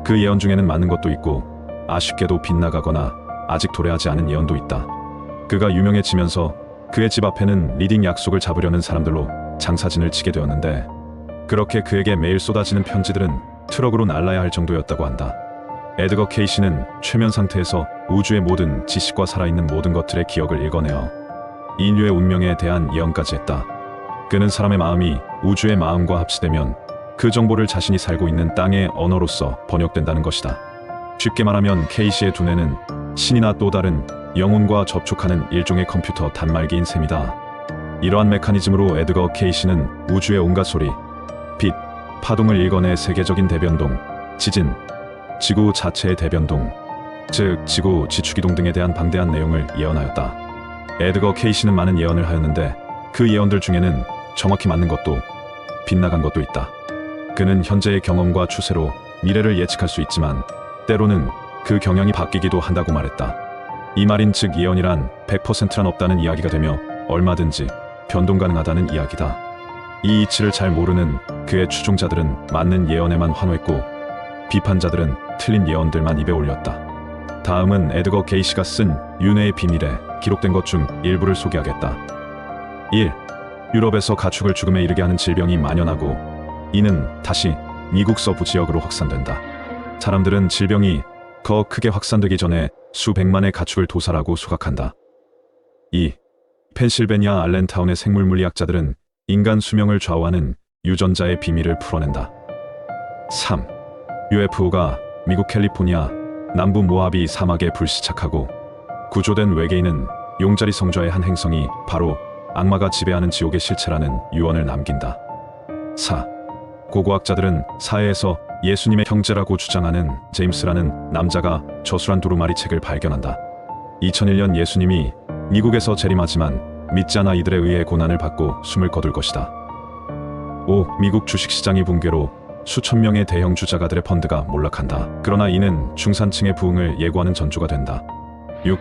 그 예언 중에는 맞는 것도 있고 아쉽게도 빗나가거나 아직 도래하지 않은 예언도 있다. 그가 유명해지면서 그의 집 앞에는 리딩 약속을 잡으려는 사람들로 장사진을 치게 되었는데 그렇게 그에게 매일 쏟아지는 편지들은 트럭으로 날라야 할 정도였다고 한다. 에드거 케이시는 최면 상태에서 우주의 모든 지식과 살아있는 모든 것들의 기억을 읽어내어 인류의 운명에 대한 예언까지 했다. 그는 사람의 마음이 우주의 마음과 합치되면 그 정보를 자신이 살고 있는 땅의 언어로서 번역된다는 것이다. 쉽게 말하면 케이시의 두뇌는 신이나 또 다른 영혼과 접촉하는 일종의 컴퓨터 단말기인 셈이다. 이러한 메커니즘으로 에드거 케이시는 우주의 온갖 소리, 빛, 파동을 읽어내 세계적인 대변동, 지진, 지구 자체의 대변동, 즉 지구 지축이동 등에 대한 방대한 내용을 예언하였다. 에드거 케이시는 많은 예언을 하였는데 그 예언들 중에는 정확히 맞는 것도 빗나간 것도 있다. 그는 현재의 경험과 추세로 미래를 예측할 수 있지만 때로는 그 경향이 바뀌기도 한다고 말했다. 이 말인 즉 예언이란 100%란 없다는 이야기가 되며 얼마든지 변동 가능하다는 이야기다. 이 이치를 잘 모르는 그의 추종자들은 맞는 예언에만 환호했고 비판자들은 틀린 예언들만 입에 올렸다. 다음은 에드거 케이시가 쓴 윤회의 비밀에 기록된 것 중 일부를 소개하겠다. 1. 유럽에서 가축을 죽음에 이르게 하는 질병이 만연하고 이는 다시 미국 서부 지역으로 확산된다. 사람들은 질병이 더 크게 확산되기 전에 수백만의 가축을 도살하고 수각한다. 2. 펜실베니아 알렌타운의 생물물리학자들은 인간 수명을 좌우하는 유전자의 비밀을 풀어낸다. 3. UFO가 미국 캘리포니아 남부 모하비 사막에 불시착하고 구조된 외계인은 용자리 성좌의 한 행성이 바로 악마가 지배하는 지옥의 실체라는 유언을 남긴다. 4. 고고학자들은 사해에서 예수님의 형제라고 주장하는 제임스라는 남자가 저술한 두루마리 책을 발견한다. 2001년 예수님이 미국에서 재림하지만 믿지 않아 이들에 의해 고난을 받고 숨을 거둘 것이다. 5. 미국 주식시장이 붕괴로 수천 명의 대형 주자가들의 펀드가 몰락한다. 그러나 이는 중산층의 부흥을 예고하는 전조가 된다. 6.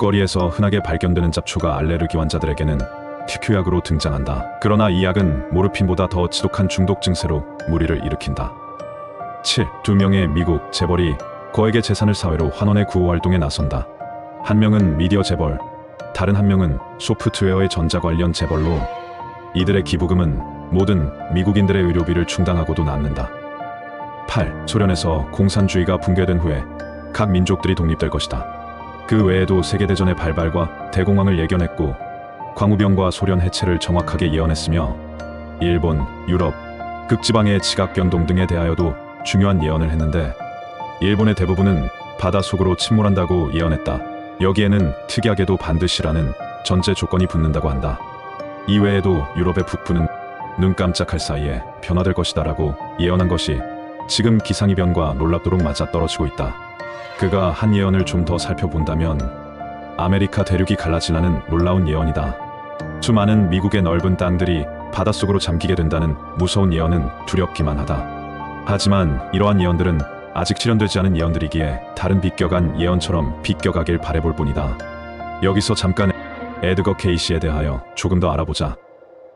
길거리에서 흔하게 발견되는 잡초가 알레르기 환자들에게는 특효약으로 등장한다. 그러나 이 약은 모르핀보다 더 지독한 중독 증세로 무리를 일으킨다. 7. 두 명의 미국 재벌이 거액의 재산을 사회로 환원의 구호 활동에 나선다. 한 명은 미디어 재벌, 다른 한 명은 소프트웨어의 전자 관련 재벌로 이들의 기부금은 모든 미국인들의 의료비를 충당하고도 남는다. 8. 소련에서 공산주의가 붕괴된 후에 각 민족들이 독립될 것이다. 그 외에도 세계대전의 발발과 대공황을 예견했고 광우병과 소련 해체를 정확하게 예언했으며 일본, 유럽, 극지방의 지각변동 등에 대하여도 중요한 예언을 했는데 일본의 대부분은 바다 속으로 침몰한다고 예언했다. 여기에는 특이하게도 반드시라는 전제 조건이 붙는다고 한다. 이외에도 유럽의 북부는 눈 깜짝할 사이에 변화될 것이다 라고 예언한 것이 지금 기상이변과 놀랍도록 맞아떨어지고 있다. 그가 한 예언을 좀 더 살펴본다면 아메리카 대륙이 갈라지라는 놀라운 예언이다. 수많은 미국의 넓은 땅들이 바닷속으로 잠기게 된다는 무서운 예언은 두렵기만 하다. 하지만 이러한 예언들은 아직 실현되지 않은 예언들이기에 다른 비껴간 예언처럼 비껴가길 바라볼 뿐이다. 여기서 잠깐 에드거 케이시에 대하여 조금 더 알아보자.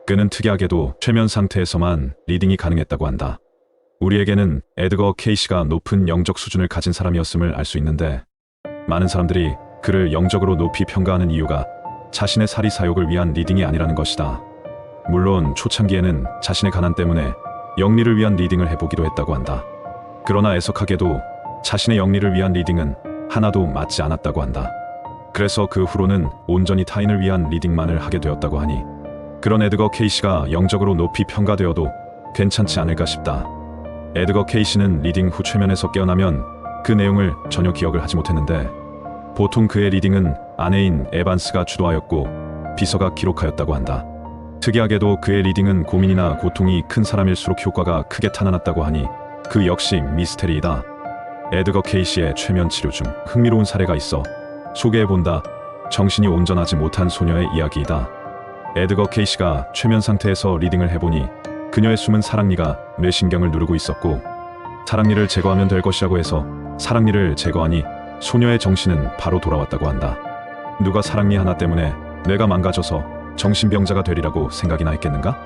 그는 특이하게도 최면 상태에서만 리딩이 가능했다고 한다. 우리에게는 에드거 케이시가 높은 영적 수준을 가진 사람이었음을 알 수 있는데 많은 사람들이 그를 영적으로 높이 평가하는 이유가 자신의 사리 사욕을 위한 리딩이 아니라는 것이다. 물론 초창기에는 자신의 가난 때문에 영리를 위한 리딩을 해보기도 했다고 한다. 그러나 애석하게도 자신의 영리를 위한 리딩은 하나도 맞지 않았다고 한다. 그래서 그 후로는 온전히 타인을 위한 리딩만을 하게 되었다고 하니 그런 에드거 케이시가 영적으로 높이 평가되어도 괜찮지 않을까 싶다. 에드거 케이시는 리딩 후 최면에서 깨어나면 그 내용을 전혀 기억을 하지 못했는데 보통 그의 리딩은 아내인 에반스가 주도하였고 비서가 기록하였다고 한다. 특이하게도 그의 리딩은 고민이나 고통이 큰 사람일수록 효과가 크게 타나났다고 하니 그 역시 미스테리이다. 에드거 케이시의 최면 치료 중 흥미로운 사례가 있어 소개해본다. 정신이 온전하지 못한 소녀의 이야기이다. 에드거 케이시가 최면 상태에서 리딩을 해보니 그녀의 숨은 사랑니가 뇌신경을 누르고 있었고 사랑니를 제거하면 될 것이라고 해서 사랑니를 제거하니 소녀의 정신은 바로 돌아왔다고 한다. 누가 사랑니 하나 때문에 뇌가 망가져서 정신병자가 되리라고 생각이나 했겠는가?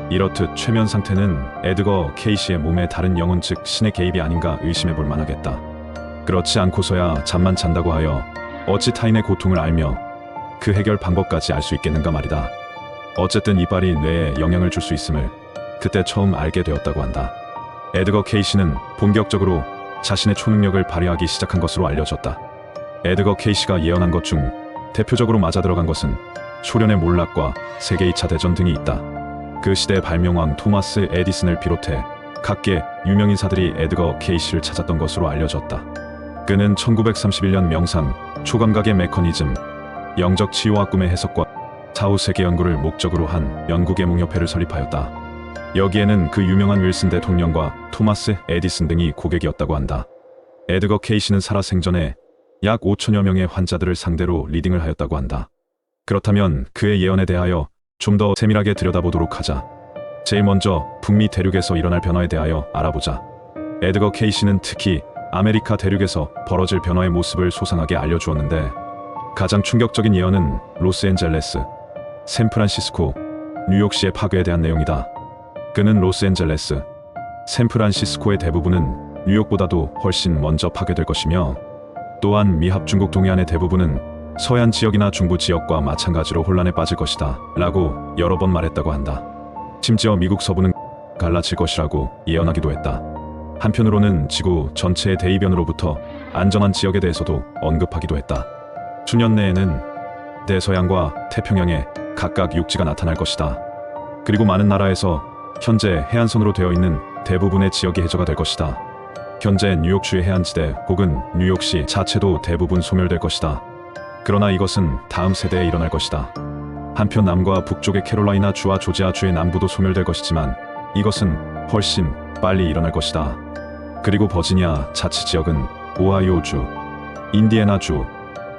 이렇듯 최면 상태는 에드거 케이시의 몸에 다른 영혼 즉 신의 개입이 아닌가 의심해볼 만하겠다. 그렇지 않고서야 잠만 잔다고 하여 어찌 타인의 고통을 알며 그 해결 방법까지 알 수 있겠는가 말이다. 어쨌든 이빨이 뇌에 영향을 줄 수 있음을 그때 처음 알게 되었다고 한다. 에드거 케이시는 본격적으로 자신의 초능력을 발휘하기 시작한 것으로 알려졌다. 에드거 케이시가 예언한 것 중 대표적으로 맞아들어간 것은 소련의 몰락과 세계 2차 대전 등이 있다. 그 시대 발명왕 토마스 에디슨을 비롯해 각계 유명인사들이 에드거 케이시를 찾았던 것으로 알려졌다. 그는 1931년 명상, 초감각의 메커니즘, 영적 치유와 꿈의 해석과 사후 세계 연구를 목적으로 한 연구계몽협회를 설립하였다. 여기에는 그 유명한 윌슨 대통령과 토마스 에디슨 등이 고객이었다고 한다. 에드거 케이시는 살아생전에 약 5천여 명의 환자들을 상대로 리딩을 하였다고 한다. 그렇다면 그의 예언에 대하여 좀 더 세밀하게 들여다보도록 하자. 제일 먼저 북미 대륙에서 일어날 변화에 대하여 알아보자. 에드거 케이시는 특히 아메리카 대륙에서 벌어질 변화의 모습을 소상하게 알려주었는데 가장 충격적인 예언은 로스앤젤레스, 샌프란시스코, 뉴욕시의 파괴에 대한 내용이다. 그는 로스앤젤레스, 샌프란시스코의 대부분은 뉴욕보다도 훨씬 먼저 파괴될 것이며 또한 미합 중국 동해안의 대부분은 서해안 지역이나 중부 지역과 마찬가지로 혼란에 빠질 것이다 라고 여러 번 말했다고 한다. 심지어 미국 서부는 갈라질 것이라고 예언하기도 했다. 한편으로는 지구 전체의 대이변으로부터 안전한 지역에 대해서도 언급하기도 했다. 수년 내에는 대서양과 태평양에 각각 육지가 나타날 것이다. 그리고 많은 나라에서 현재 해안선으로 되어 있는 대부분의 지역이 해저가 될 것이다. 현재 뉴욕주의 해안지대 혹은 뉴욕시 자체도 대부분 소멸될 것이다. 그러나 이것은 다음 세대에 일어날 것이다. 한편 남과 북쪽의 캐롤라이나 주와 조지아주의 남부도 소멸될 것이지만 이것은 훨씬 빨리 일어날 것이다. 그리고 버지니아 자치지역은 오하이오주, 인디애나주,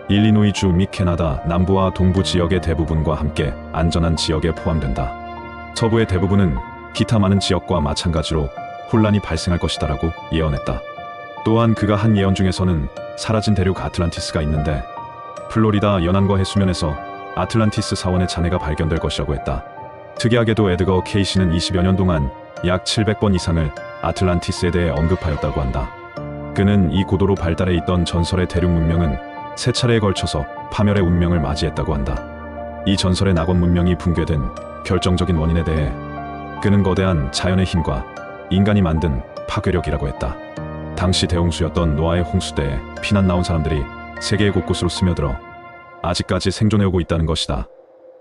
일리노이주 및 캐나다 남부와 동부 지역의 대부분과 함께 안전한 지역에 포함된다. 서부의 대부분은 기타 많은 지역과 마찬가지로 혼란이 발생할 것이다라고 예언했다. 또한 그가 한 예언 중에서는 사라진 대륙 아틀란티스가 있는데 플로리다 연안과 해수면에서 아틀란티스 사원의 잔해가 발견될 것이라고 했다. 특이하게도 에드거 케이시는 20여 년 동안 약 700번 이상을 아틀란티스에 대해 언급하였다고 한다. 그는 이 고도로 발달해 있던 전설의 대륙 문명은 세 차례에 걸쳐서 파멸의 운명을 맞이했다고 한다. 이 전설의 낙원 문명이 붕괴된 결정적인 원인에 대해 그는 거대한 자연의 힘과 인간이 만든 파괴력이라고 했다. 당시 대홍수였던 노아의 홍수 때에 피난 나온 사람들이 세계 곳곳으로 스며들어 아직까지 생존해오고 있다는 것이다.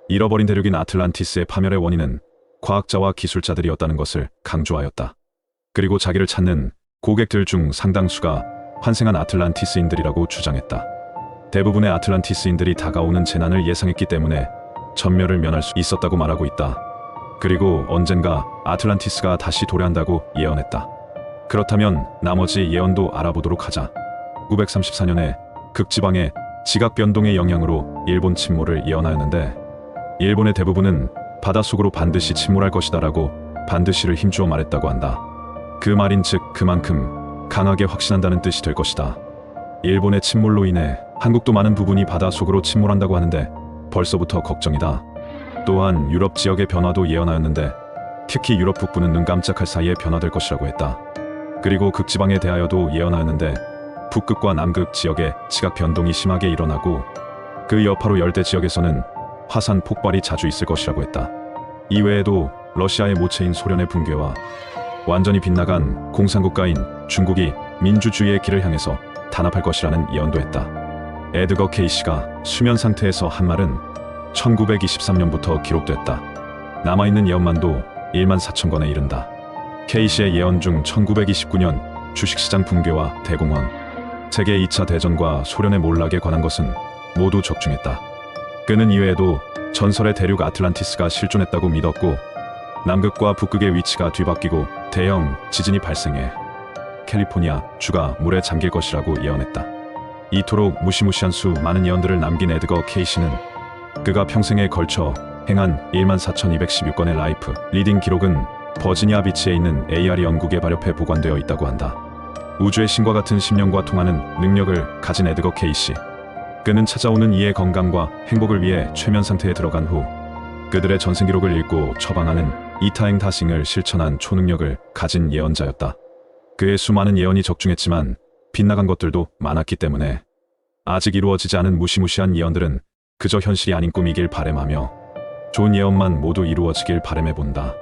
잃어버린 대륙인 아틀란티스의 파멸의 원인은 과학자와 기술자들이었다는 것을 강조하였다. 그리고 자기를 찾는 고객들 중 상당수가 환생한 아틀란티스인들이라고 주장했다. 대부분의 아틀란티스인들이 다가오는 재난을 예상했기 때문에 전멸을 면할 수 있었다고 말하고 있다. 그리고 언젠가 아틀란티스가 다시 도래한다고 예언했다. 그렇다면 나머지 예언도 알아보도록 하자. 934년에 극지방의 지각 변동의 영향으로 일본 침몰을 예언하였는데, 일본의 대부분은 바닷속으로 반드시 침몰할 것이다라고 반드시를 힘주어 말했다고 한다. 그 말인즉 그만큼 강하게 확신한다는 뜻이 될 것이다. 일본의 침몰로 인해 한국도 많은 부분이 바닷속으로 침몰한다고 하는데 벌써부터 걱정이다. 또한 유럽 지역의 변화도 예언하였는데, 특히 유럽 북부는 눈 깜짝할 사이에 변화될 것이라고 했다. 그리고 극지방에 대하여도 예언하였는데, 북극과 남극 지역에 지각 변동이 심하게 일어나고 그 여파로 열대 지역에서는 화산 폭발이 자주 있을 것이라고 했다. 이외에도 러시아의 모체인 소련의 붕괴와 완전히 빗나간 공산국가인 중국이 민주주의의 길을 향해서 단합할 것이라는 예언도 했다. 에드거 케이시가 수면 상태에서 한 말은 1923년부터 기록됐다. 남아있는 예언만도 1만 4천 건에 이른다. 케이시의 예언 중 1929년 주식시장 붕괴와 대공황, 세계 2차 대전과 소련의 몰락에 관한 것은 모두 적중했다. 그는 이외에도 전설의 대륙 아틀란티스가 실존했다고 믿었고, 남극과 북극의 위치가 뒤바뀌고 대형 지진이 발생해 캘리포니아 주가 물에 잠길 것이라고 예언했다. 이토록 무시무시한 수 많은 예언들을 남긴 에드거 케이시는 그가 평생에 걸쳐 행한 14,216건의 라이프 리딩 기록은 버지니아 비치에 있는 ARE 연구개발협회에 보관되어 있다고 한다. 우주의 신과 같은 심령과 통하는 능력을 가진 에드거 케이시. 그는 찾아오는 이의 건강과 행복을 위해 최면 상태에 들어간 후 그들의 전생 기록을 읽고 처방하는 이타행 다싱을 실천한 초능력을 가진 예언자였다. 그의 수많은 예언이 적중했지만 빗나간 것들도 많았기 때문에 아직 이루어지지 않은 무시무시한 예언들은 그저 현실이 아닌 꿈이길 바람하며 좋은 예언만 모두 이루어지길 바람해본다.